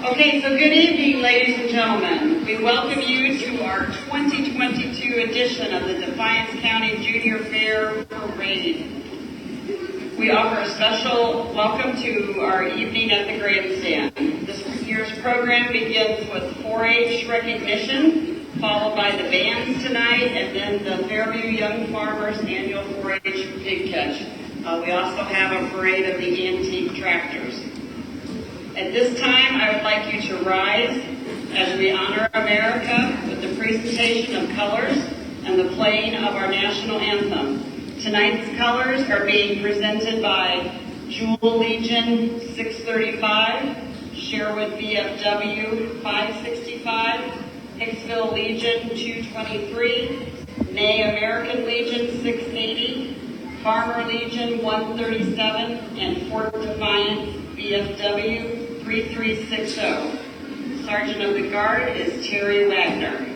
Okay, so good evening, ladies and gentlemen. We welcome you to our 2022 edition of the Defiance County Junior Fair Parade. We offer a special welcome to our evening at the Grandstand. This year's program begins with 4-H recognition, followed by the bands tonight, and then the Fairview Young Farmers annual 4-H pig catch. We also have a parade of the antique tractors. At this time, I would like you to rise as we honor America with the presentation of colors and the playing of our national anthem. Tonight's colors are being presented by Jewel Legion 635, Sherwood VFW 565, Hicksville Legion 223, Nay American Legion 680, Farmer Legion 137, and Fort Defiance VFW 3360. Sergeant of the Guard is Terry Wagner.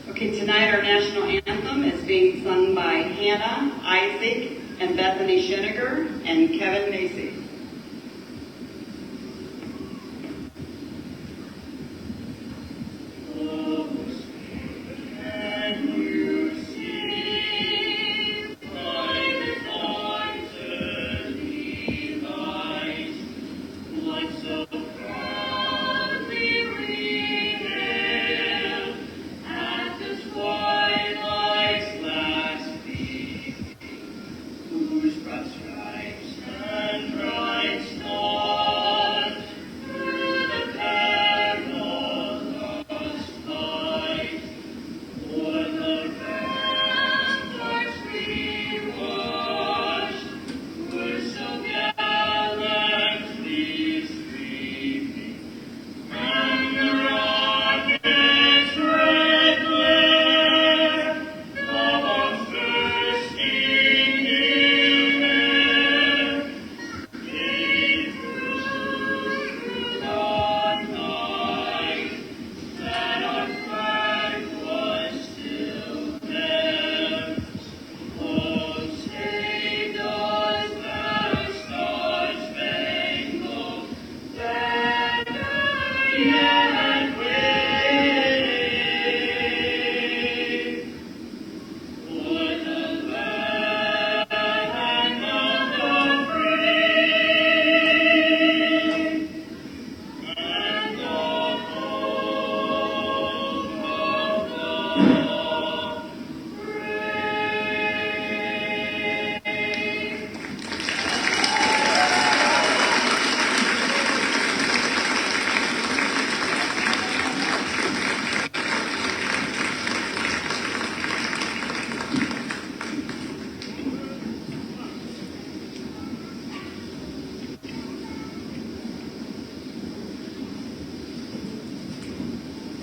Okay, tonight our national anthem is being sung by Hannah, Isaac, and Bethany Scheniger, and Kevin Macy.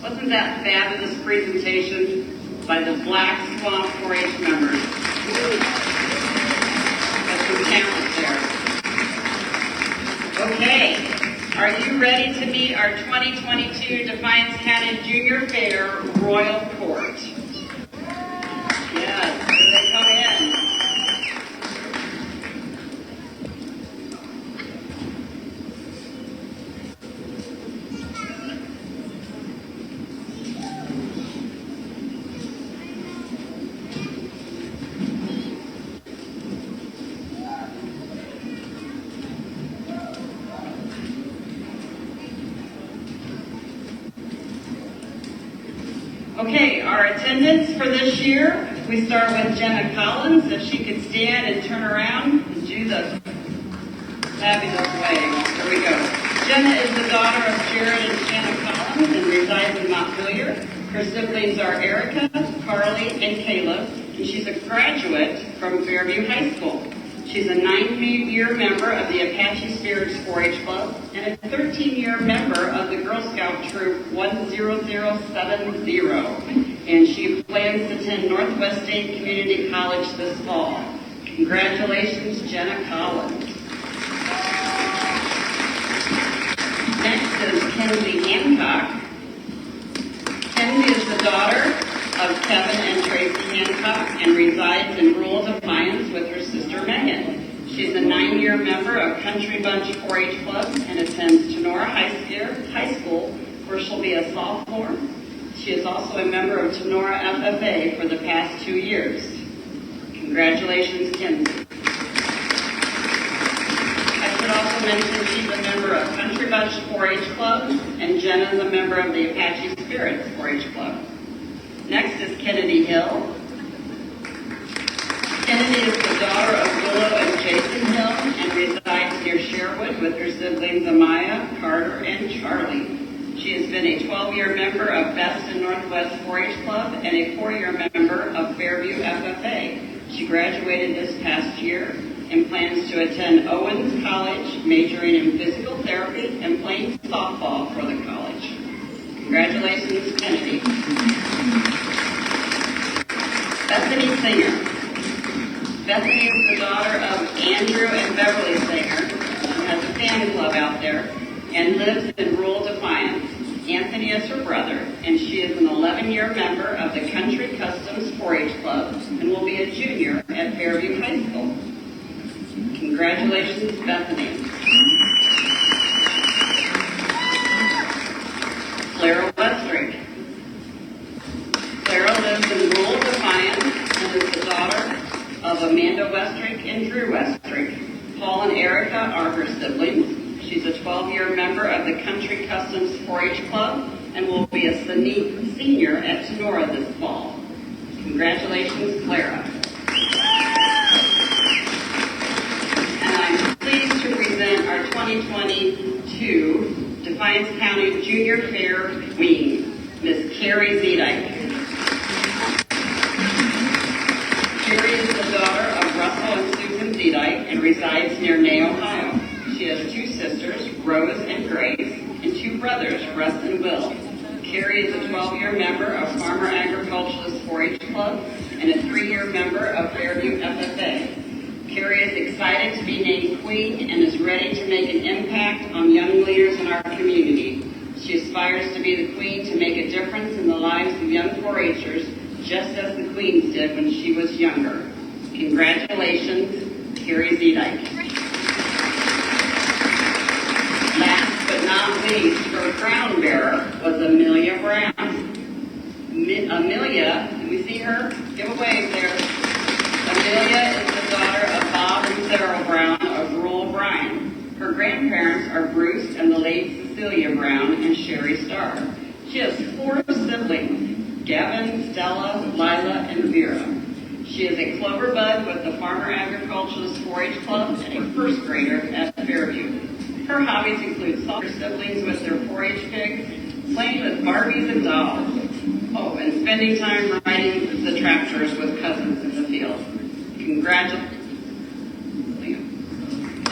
Wasn't that fabulous presentation by the Black Swamp 4-H members? That's some talent there. Okay, are you ready to meet our 2022 Defiance County Junior Fair Royal Court? Yes, here they come in. Okay, our attendance for this year, we start with Jenna Collins. If she could stand and turn around and do the fabulous wave. There we go. Jenna is the daughter of Jared and Shanna Collins and resides in Montpelier. Her siblings are Erica, Carly, and Caleb, and she's a graduate from Fairview High School. She's a 9-year member of the Apache Spirits 4-H Club and a 13-year member of the Girl Scout Troop 10070. And she plans to attend Northwest State Community College this fall. Congratulations, Jenna Collins. Next is Kenzie Hancock. Kenzie is the daughter of Kevin and Tracy Hancock and resides in rural Defiance with her sister Megan. She's a 9-year member of Country Bunch 4-H Club and attends Tenora High School, where she'll be a sophomore. She is also a member of Tenora FFA for the past 2 years. Congratulations, Kenzie. I should also mention she's a member of Country Bunch 4-H Club, and Jenna is a member of the Apache Spirits 4-H Club. Next is Kennedy Hill. Kennedy is the daughter of Willow and Jason Hill and resides near Sherwood with her siblings Amaya, Carter, and Charlie. She has been a 12-year member of Best and Northwest 4-H Club and a 4-year member of Fairview FFA. She graduated this past year and plans to attend Owens College, majoring in physical therapy and playing softball for the college. Congratulations, Kennedy. Bethany Singer. Bethany is the daughter of Andrew and Beverly Singer. She has a fan club out there and lives in rural Defiance. Anthony is her brother, and she is an 11-year member of the Country Customs 4-H Club and will be a junior at Fairview High School. Congratulations, Bethany. Clara Westrick. Clara lives in rural Defiance and is the daughter of Amanda Westrick and Drew Westrick. Paul and Erica are her siblings. She's a 12-year member of the Country Customs 4-H Club and will be a senior at Tenora this fall. Congratulations, Clara. And I'm pleased to present our 2022 Defiance County Junior Fair Queen, Miss Carrie Zedike. Carrie is the daughter of Russell and Susan Zedike and resides near Ney, Ohio. She has 2 sisters, Rose and Grace, and 2 brothers, Russ and Will. Carrie is a 12-year member of Farmer Agriculturalist 4-H Club and a 3-year member of Fairview FFA. Carrie is excited to be named Queen and is ready to make an impact on young leaders in our community. She aspires to be the Queen to make a difference in the lives of young 4-Hers, just as the Queens did when she was younger. Congratulations, Carrie Zedike. Last but not least, her crown bearer was Amelia Brown. Amelia, can we see her? Give a wave there. Amelia is the daughter of Bob and Sarah Brown of rural Bryan. Her grandparents are Bruce and the late Cecilia Brown and Sherry Starr. She has 4 siblings, Gavin, Stella, Lila, and Vera. She is a clover bud with the Farmer Agriculturalist 4-H Club and a 1st grader at Fairview. Her hobbies include soccer siblings with their 4-H pigs, playing with Barbies and dolls. Oh, and spending time riding the tractors with cousins in the field. Congratulations.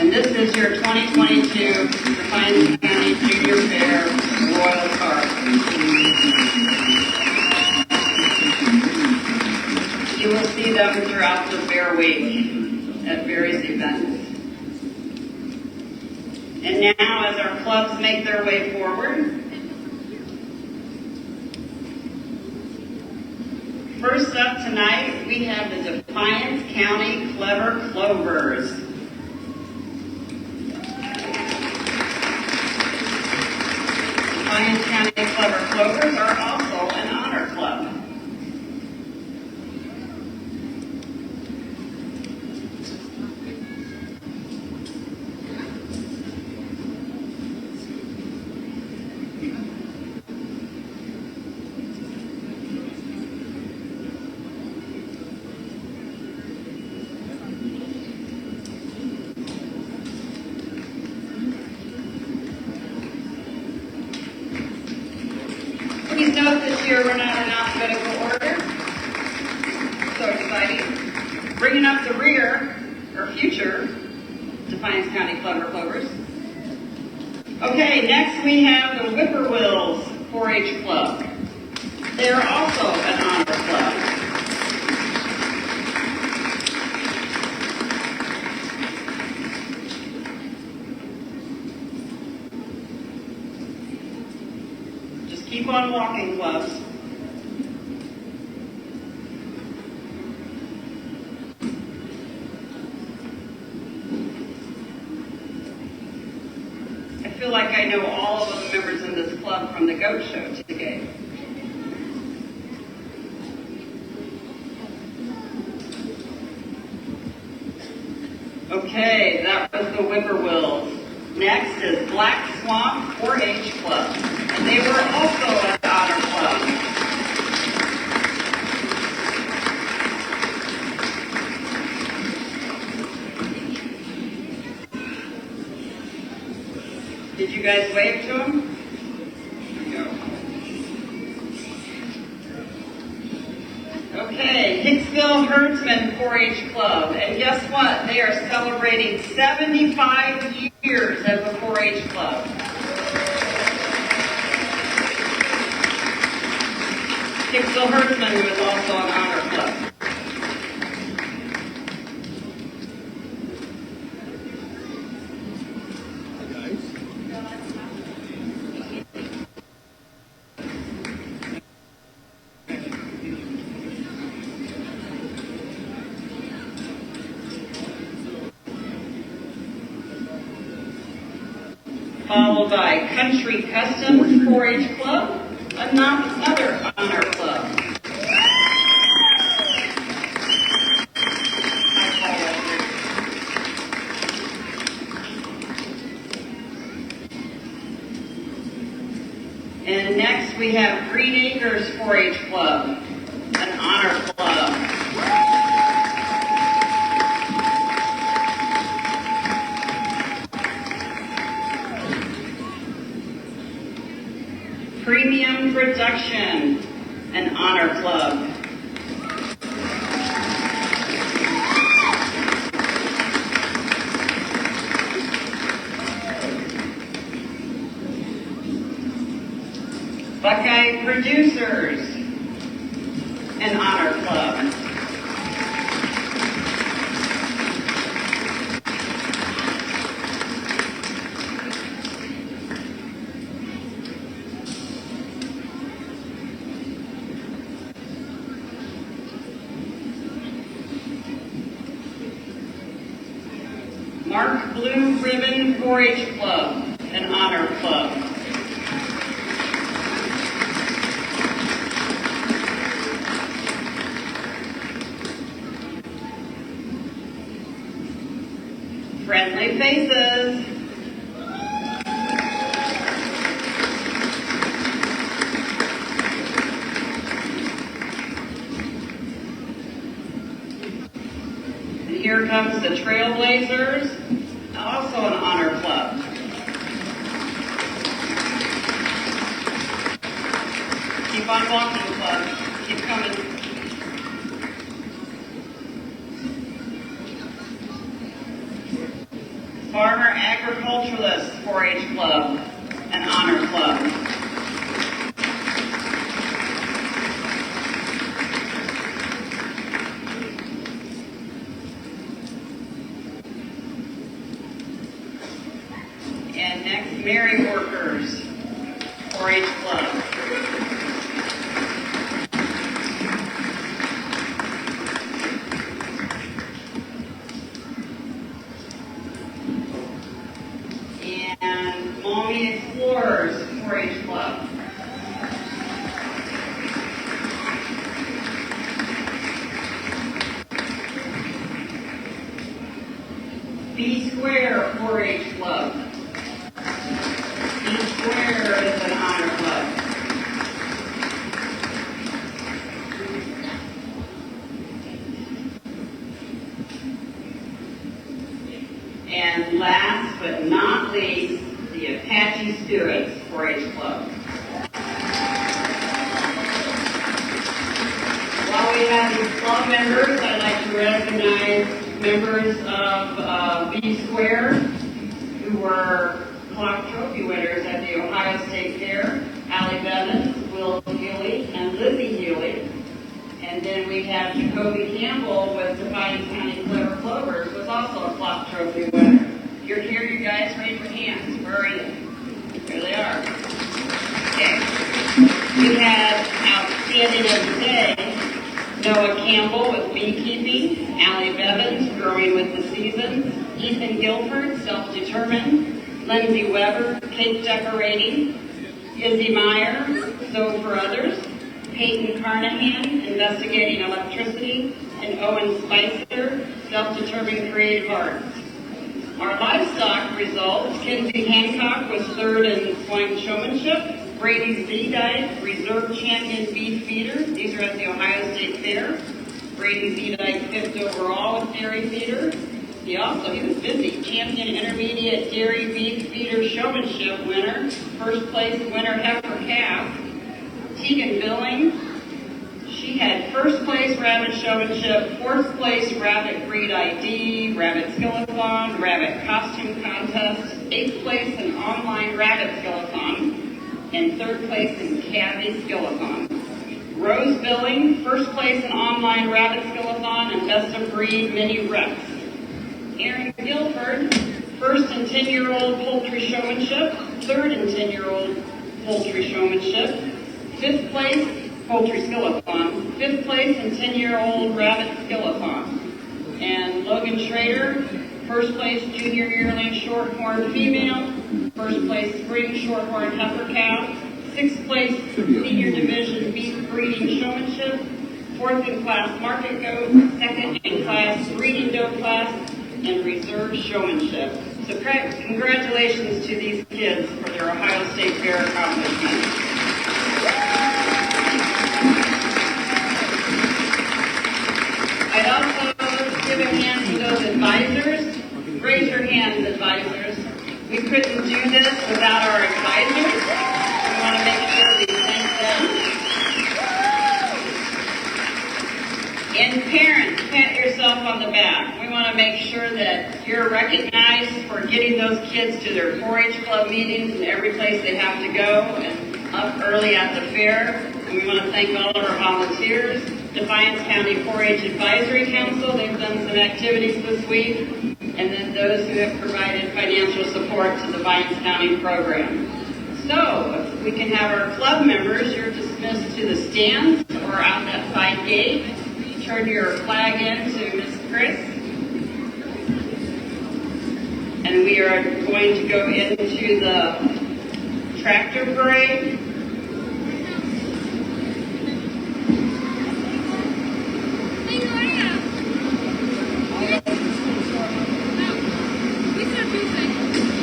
And this is your 2022 Defiance County Junior Fair Royal Card. You will see them throughout the fair week at various events. And now, as our clubs make their way forward, first up tonight, we have the Defiance County Clever Clovers. Defiance County Clever Clovers are also an honor club. here run out in alphabetical order. So exciting. Bringing up the rear, or future, Defiance County Clever Clovers. Okay, next we have the Whippoorwills 4-H Club. They are also an honor club. Just keep on walking, clubs. I feel like I know all of the members in this club from the goat show today. Okay, that was the Whippoorwills. Next is Black Swamp 4-H Club, and they were also an honor club. Did you guys wave to them? Okay, Hicksville Herdsman 4-H Club, and guess what? They are celebrating 75 years as a 4-H club. Hicksville Herdsman was also an honor club. Followed by Country Customs 4-H Club, another honor club. And next we have Green Acres 4-H Club, an honor club. Premium Production, an honor club. Buckeye Producers, an honor club. Mark Blue Ribbon 4-H Club, an honor club. Friendly Faces. And here comes the Trailblazers, also an honor club. Keep on walking, club. Keep coming. Farmer Agriculturalist 4-H Club, an honor club. And next, Merry Workers 4-H Club. Maumee Explorers 4-H Club. B Square 4-H Club. B Square is an honor club. And last but not least, the Apache Spirits 4-H Club. have club members, I'd like to recognize members of B Square, who were clock trophy winners at the Ohio State Fair, Allie Bevins, Will Healy, and Lizzie Healy. And then we have Jacoby Campbell with Defiance County Clever Clovers, was also a clock trophy winner. If you're here, you guys raise your hands. Where are you? There they are. Okay. We have Outstanding of the Day, Noah Campbell with Beekeeping, Allie Bevins, Growing with the Seasons, Ethan Guilford, Self-Determined, Lindsay Weber, Cake Decorating, Izzy Meyer, Sew for Others, Peyton Carnahan, Investigating Electricity, and Owen Spicer, Self-Determined Creative Arts. Our livestock results, Kinsey Hancock was third in swine showmanship, Brady Z-Dyke, Reserve Champion Beef Feeder. These are at the Ohio State Fair. Brady Z-Dyke fifth overall with Dairy Feeder. He was busy. Champion Intermediate Dairy Beef Feeder Showmanship winner. First place winner Heifer Calf. Tegan Billing. She had first place Rabbit Showmanship, fourth place Rabbit Breed ID, Rabbit Skillathon, Rabbit Costume Contest, eighth place in Online Rabbit Skillathon, and third place in Cabby Skillathon. Rose Billing, first place in Online Rabbit Skillathon and Best of Breed Mini Rex. Aaron Guilford, first in 10-year-old Poultry Showmanship, third in 10-year-old Poultry Showmanship, fifth place Poultry Skillathon, fifth place in 10-year-old Rabbit Skillathon. And Logan Schrader, first place Junior Yearling Shorthorn Female, first place Spring Shorthorn Heifer Cow, sixth place Senior Division Beef Breeding Showmanship, fourth in class Market Goat, second in class Breeding Doe class, and Reserve Showmanship. So congratulations to these kids for their Ohio State Fair accomplishments. I'd also give a hand to those advisors. Raise your hands, advisors. We couldn't do this without our advisors. We want to make sure we thank them. And parents, pat yourself on the back. We want to make sure that you're recognized for getting those kids to their 4-H club meetings and every place they have to go and up early at the fair. And we want to thank all of our volunteers. Defiance County 4-H Advisory Council, they've done some activities this week. And then those who have provided financial support to the Defiance County program. So, if we can have our club members, you're dismissed to the stands or out that side gate. Turn your flag in to Miss Chris. And we are going to go into the tractor parade.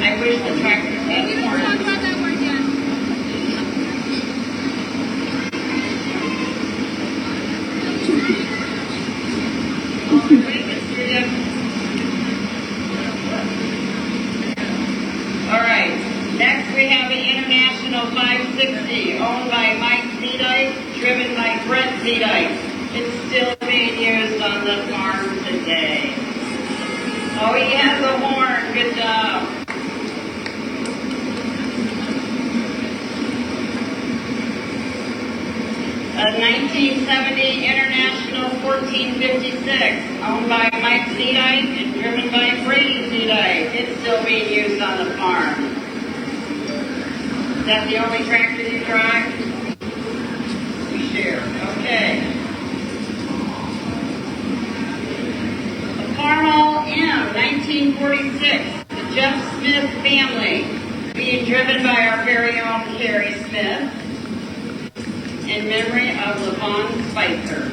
I wish the tractors had more. All right. Next we have an International 560 owned by Mike Z-Dyke, driven by Brett Z-Dyke. It's still being used on the farm today. Oh, he has a horn. Good job. A 1970 International 1456, owned by Mike Z-Dyke and driven by Brady Z-Dyke. It's still being used on the farm. Is that the only tractor you drive? We share. Okay. A Farmall M, 1946, the Jeff Smith family, being driven by our very own Carrie Smith, in memory of Levon Spicer.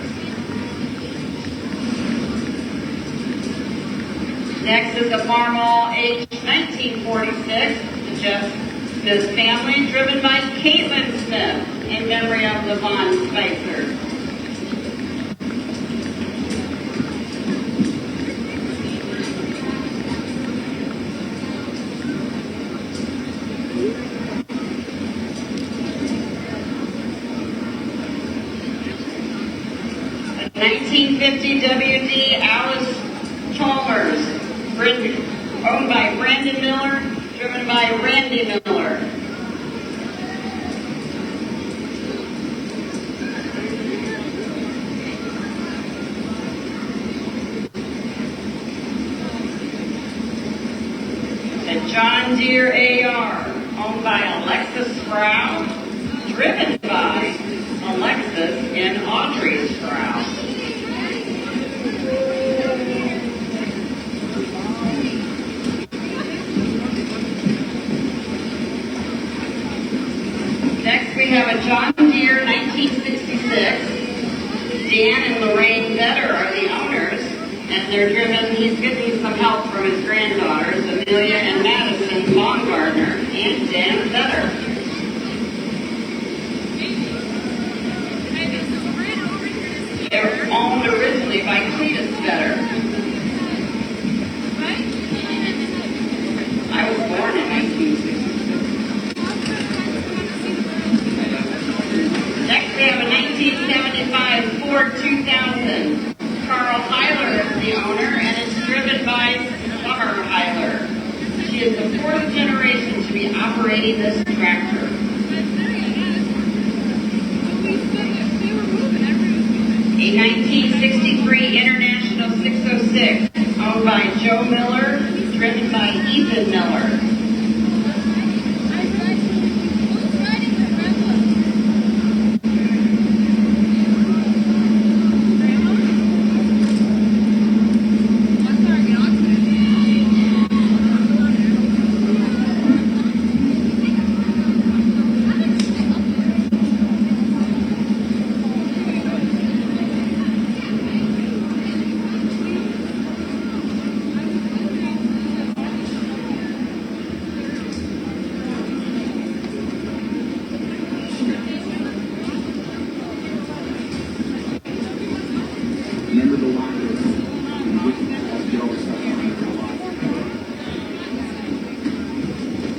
Next is the Farmall H 1946, the Jeff Smith family, driven by Caitlin Smith, in memory of Levon Spicer. A 1950 WD Alice Chalmers, owned by Brandon Miller, driven by Randy Miller. The John Deere AR, owned by Alexis Sproul, driven by Alexis and Audrey Sproul. Next we have a John Deere 1966. Dan and Lorraine Vetter are the owners, and they're driven, he's getting some help from his granddaughters, Amelia and Madison Baumgartner, and Dan Vetter. They were owned originally by Cletus Vetter. I was born in 1960. Next we have a 1975 Ford 2000. Carl Heiler is the owner, and it's driven by Summer Heiler. She is the fourth generation to be operating this tractor. A 1963 International 606, owned by Joe Miller, driven by Ethan Miller.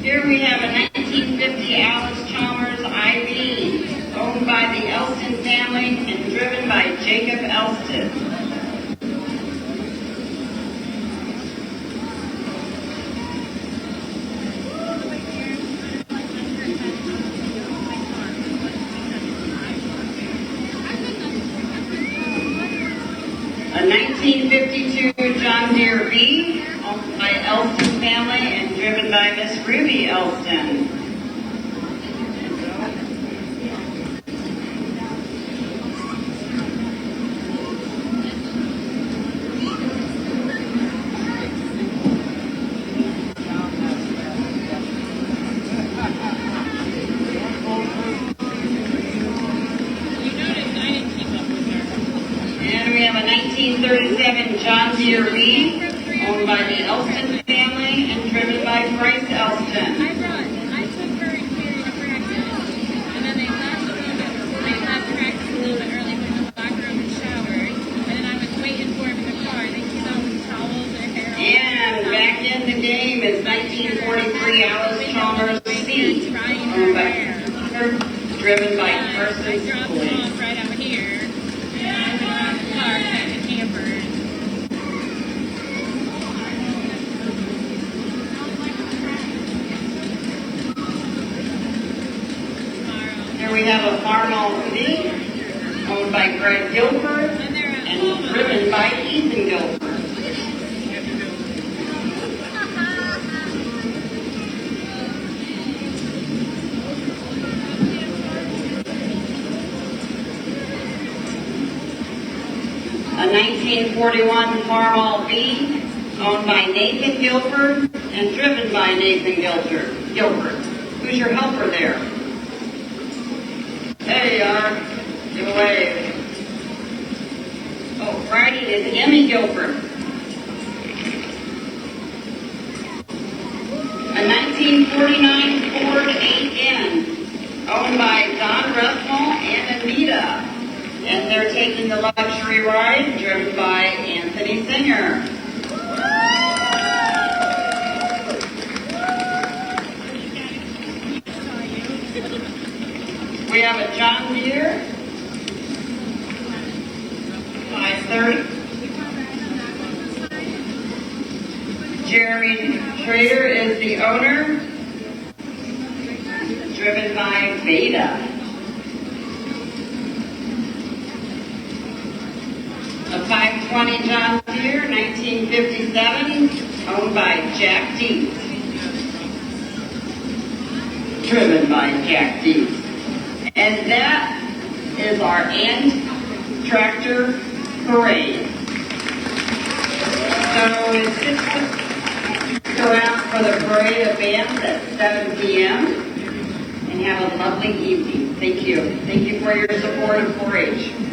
Here we have a 1950 Alice Chalmers IV, owned by the Elston family and driven by Jacob Elston. A 1952 John Deere V, owned by Elston family and driven by Miss Ruby Elston. And we have a 1937 John Deere V, owned by the Elston family and driven by Bryce Elston. I took her and carried her practice, and then they left practice a little bit early, went to the locker room and showered, and then I was waiting for him in the car. They came out with towels and hair. And back in the game is 1943 Alice Chalmers C, owned by driven by Carson I dropped them Police. off right out here, and I went out in the car and the campers. Here we have a Farmall V, owned by Greg Gilford and driven by Ethan Gilford. A 1941 Farmall V, owned by Nathan Gilford and driven by Nathan Gilford. Who's your helper there? There you are. Give a wave. Oh, riding is Emmy Gilford. A 1949 Ford 8N, owned by Don Russell and Anita. And they're taking the luxury ride, driven by Anthony Singer. We have a John Deere 5 5:30. Jeremy Schrader is the owner, driven by Beta. A 520 John Deere, 1957, owned by Jack Dees. Driven by Jack Dees. And that is our end tractor parade. So it's just around for the parade of bands at 7 p.m. and have a lovely evening. Thank you. Thank you for your support of 4-H.